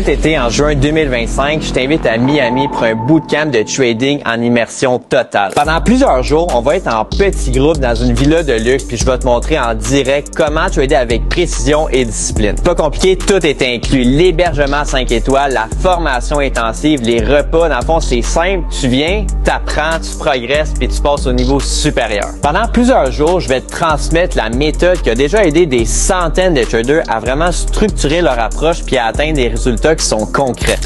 Cet été, en juin 2025, je t'invite à Miami pour un bootcamp de trading en immersion totale. Pendant plusieurs jours, on va être en petit groupe dans une villa de luxe, puis je vais te montrer en direct comment trader avec précision et discipline. Pas compliqué, tout est inclus. L'hébergement 5 étoiles, la formation intensive, les repas. Dans le fond, c'est simple. Tu viens, t'apprends, tu progresses, puis tu passes au niveau supérieur. Pendant plusieurs jours, je vais te transmettre la méthode qui a déjà aidé des centaines de traders à vraiment structurer leur approche puis à atteindre des résultats qui sont concrets.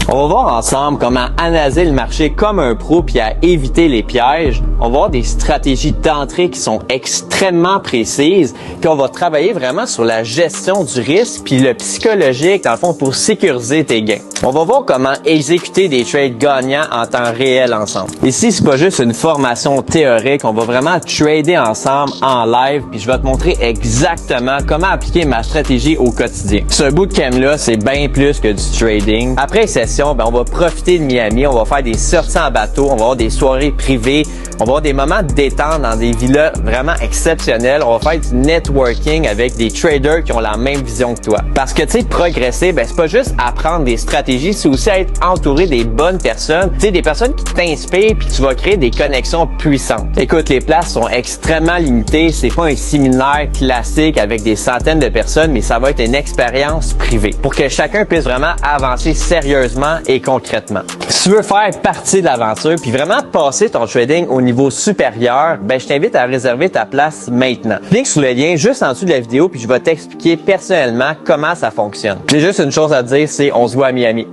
On va voir ensemble comment analyser le marché comme un pro puis à éviter les pièges. On va voir des stratégies d'entrée qui sont extrêmement précises. Puis on va travailler vraiment sur la gestion du risque puis le psychologique, dans le fond, pour sécuriser tes gains. On va voir comment exécuter des trades gagnants en temps réel ensemble. Ici, c'est pas juste une formation théorique. On va vraiment trader ensemble en live puis je vais te montrer exactement comment appliquer ma stratégie au quotidien. Ce bootcamp-là, c'est bien plus que du trading. Après session, on va profiter de Miami, on va faire des sorties en bateau, on va avoir des soirées privées, on va avoir des moments de détente dans des villas vraiment exceptionnelles, on va faire du networking avec des traders qui ont la même vision que toi. Parce que tu sais, progresser, c'est pas juste apprendre des stratégies, c'est aussi être entouré des bonnes personnes, tu sais, des personnes qui t'inspirent puis tu vas créer des connexions puissantes. Écoute, les places sont extrêmement limitées, c'est pas un séminaire classique avec des centaines de personnes, mais ça va être une expérience privée pour que chacun puisse vraiment avancer sérieusement et concrètement. Si tu veux faire partie de l'aventure puis vraiment passer ton trading au niveau supérieur, je t'invite à réserver ta place maintenant. Clique sur le lien juste en dessous de la vidéo puis je vais t'expliquer personnellement comment ça fonctionne. J'ai juste une chose à te dire, c'est on se voit à Miami.